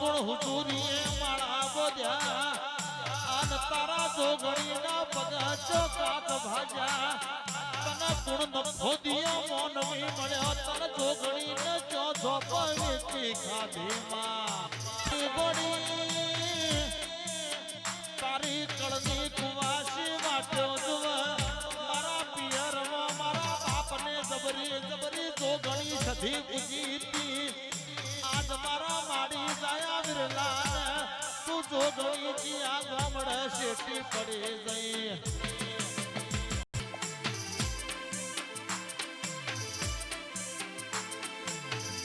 ગુણ હુજુરીએ માળા બોધ્યા આન તારા જોગણીના પગા ચોકાત ભાજા તને ગુણ નફોદિયો મોનવી મળ્યો તને જોગણીને ચો ઝોપવી ખાધીમાં ગોડી તારી કળની કુવાસી વાટ્યો જુવ મારા પિયરમાં મારા બાપને જબરી જબરી જોગણી સધી ઉગીતી આજ મારા માડી જાયા વિરલાને તું જોગણી જી આ ગામડે શેટી પડી જઈ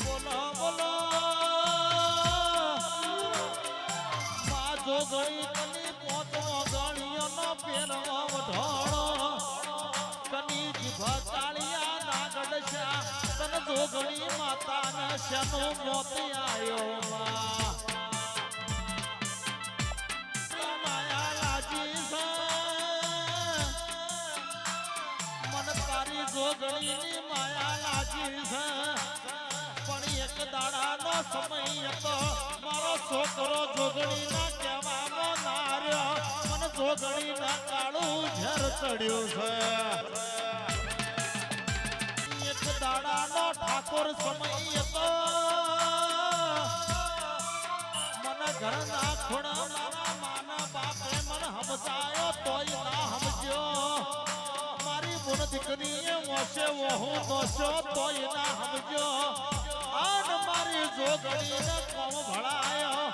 બોલો બોલો મા જોગણી કની પોતવો ગણીઓનો પેરવો વઢોળો કની જીભા કાળિયા નાગડશા તન જોગણી માતાને શેનો મોતી આયો માં માયા લાજી છે મન તારી જોગણીની માયા લાજી છે પણ એક દાડાનો સમય હતો મારો છોકરો જોગણીના કહેવામાં ના રહ્યો મને જોગણીના કાળું ઝેર ચડ્યું છે એક દાડાનો ઠાકોર સમય હતો મને ઘરના ખૂણા મારા માના બાપે મને સમજાયો તોય ના સમજ્યો મારી બોન દીકરીએ મોશે વહુ દોશો તોય ના સમજ્યો આન મારી જોગણીને કોમ ભળાયો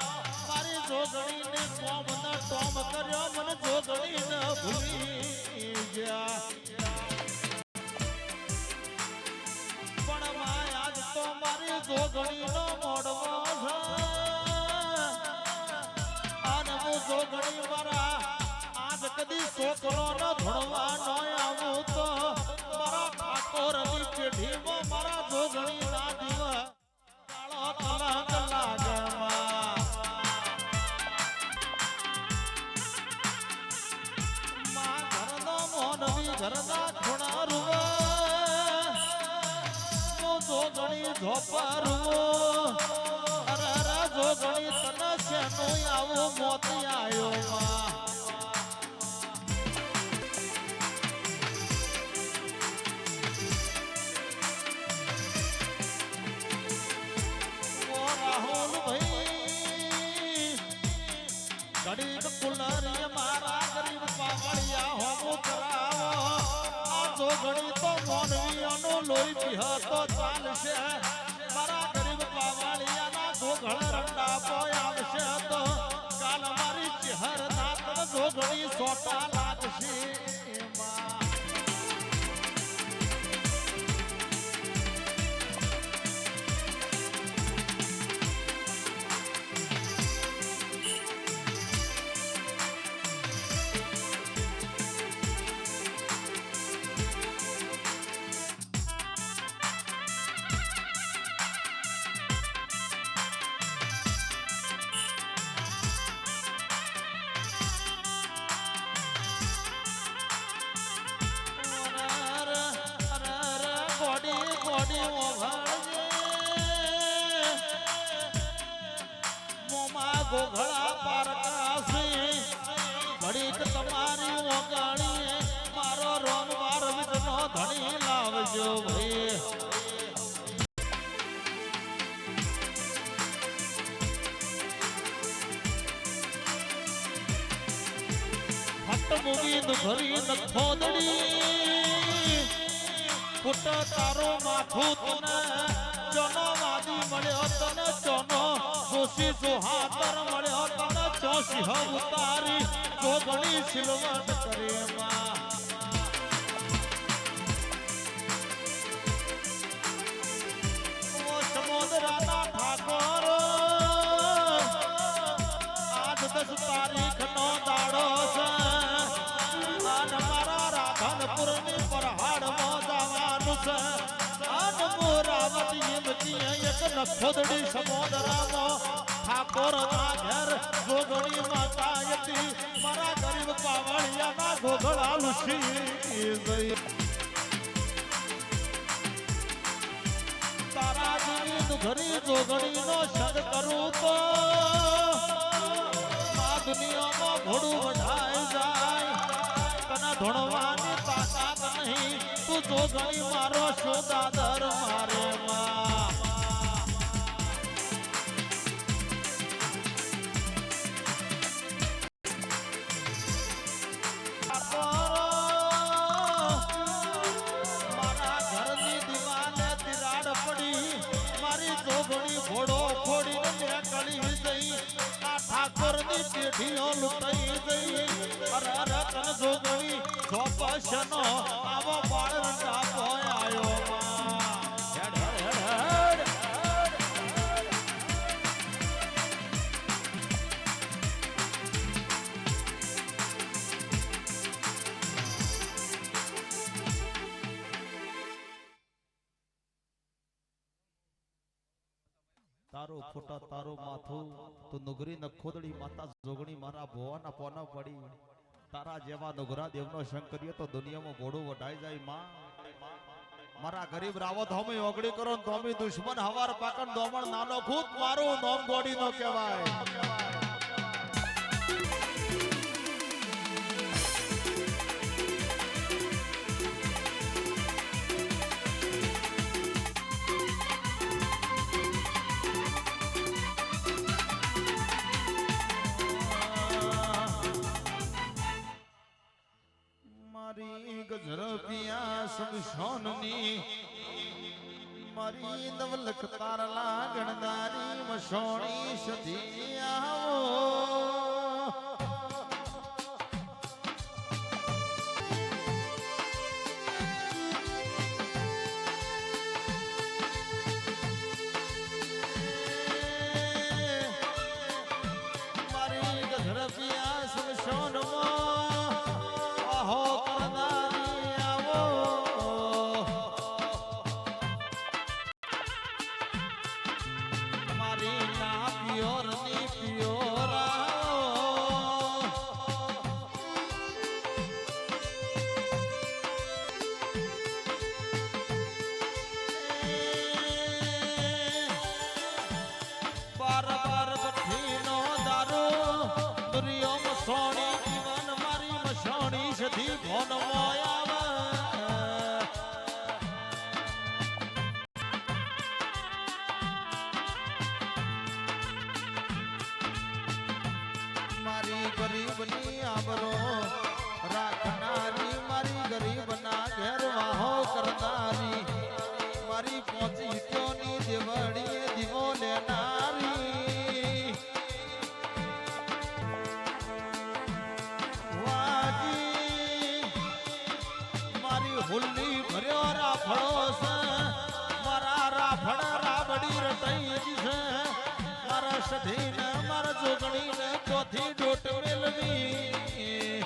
મારી જોગણીને કોમ ન ટોમ કર્યો મને જોગણીને ભૂલી ગયા પણ માય આજ તો મારી જોગણીનો મોડવો છે અને હું જોગણી મારા આજ કદી છોકરો ન ભણવા ન આવું તો મારા ઠાકોરની પેઢીમાં મારા જોગણી ના દીવા કલાક લાગમાં માં ઘરનો મોનવી ઘરના ખૂણા રૂવે જોગણી ઝોપરવો અરે અરે જોગણી તને શેનો આવો મોતી આયો માં ગરીબ કુલરી મારા ગરીબ પાવળિયા હોમો કરાવો આ જોગણી તો મોનવીઓનો લોહી પીહતો ચાલશે મારા ગરીબ પાવળિયાના જોગળ રંડા પોય આવશે તો કાલ મારી ચહેર નાત જોગણી સોટા લાગશે ગોઘળા પારકાસી ઘડીક તમારી ઓગાણીએ મારો રોમવાર વિધનો ધણી લાવજો ભાઈ ફટ મુગીન ભરી નખોદડી ફૂટ તારો માથું તને જોનો વાદી મળ્યો તને જોનો જોશી જોહાતર મળ્યો તને ચોસી હવ ઉતારી જોગણી સિલવટ કરે માં ઓ સમુદ્રના ઠાકોર આજ 10 તારીખનો દાડો છે આન મારા રાધનપુરની પરહાડમાં જવાનું છે આન મોરાવતી એક નખોદડી સમોદરામાં ઠાકોર ના ઘેર જોગણી માતા હતી મારા ગરીબ પાવળિયાના ગોગળા લુસી ગઈ તારા જીની ઘરી જોગણીનો સંગ કરું તો આ દુનિયામાં ઘોડું વઢાઈ જાય કના ધોણવાની તાકાત નહીં તું જોગણી મારો શોદાદર મારે માં ઘોડો ફોડીને મેં કળી જઈ આ ઠાકોરની પેઢીઓ લૂંટાઈ જઈ અરે અરે તન જોગણી ચોપશનો આવો બાળ રંડાપો આયો હેડ હેડ હેડ તારો ફોટા તારો માથું તો નુગરી ન ખોદડી માતા જોગણી મારા ભોવાના પોના પડી તારા જેવા નુગરા દેવનો સંગ કરીએ તો દુનિયામાં ઘોડું વઢાઈ જાય માં મારા ગરીબ રાવત હમે ઓગળી કરો ને તોમી દુશ્મન હવાર પાકન દોમણ નાનો ખુદ મારું નોમ ગોડી નો કહેવાય ગજરપિયા સંશોનની મારી નવલખ તારલા ગણદારી મશોણી સધી આવો મારી ગજરપિયા સંશોનમાં સોની જીવન મારી મસોણી સધી ભોન મારી ગરીબની આબરો રાખનારી મારી ગરીબના ઘેર વાહો કરનારી મારી પહોંચી ત્યોની દેવડીએ દીવો લેનારી હુલ્લી ભર્યો રાફડો છે મારા રાફડ રાબડી રટાઈ છે મારા સધીને મારા જોગણીને ચોથી ડોટ મેલવી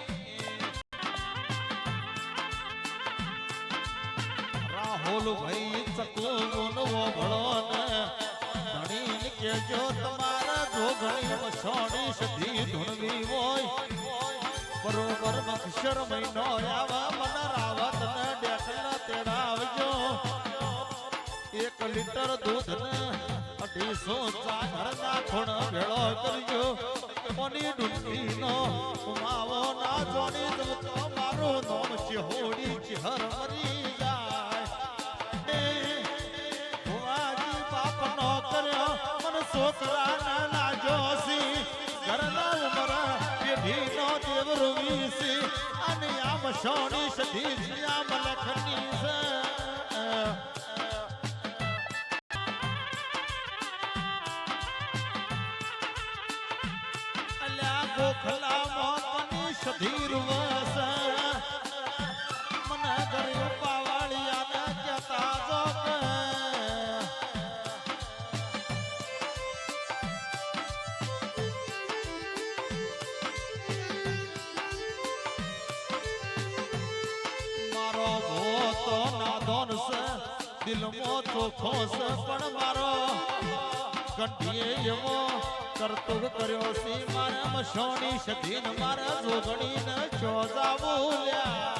રાહુલ ભાઈ ચકુનો ભળો ને ધણી કેજો તમારા જોગણી મસોણી સધી ધૂણવી હોય બરોબર અક્ષર મહિનો આવા મને રાવત ને ડેકલા તેડાવજો 1 લીટર દૂધ ને 250 ચાદર ના ખોણ ભેળો કરજો કોની ડુંગળી નો માવો ના જોડી દઉં તો મારું નામ ચહોડી ચહર મરી જાય ભુવાજી બાપ નો કર્યો મને છોકરા ના લાજો સી ઘરના ઉમરા પેઢી નો દેવ રૂવીસી અને આમ સોની સધી આમ લખની છે અલ્યા ગોખલા મોતની સધી રૂવસ મને ગરીબ પાવાળિયા ને કહેતા જોક દિલમો ચોખ્ખો છે પણ મારો કંઠીએ એવો કરતુક કર્યો સી મારે મસોણી સધીન મારે જોગણીને ચોજાવું લ્યા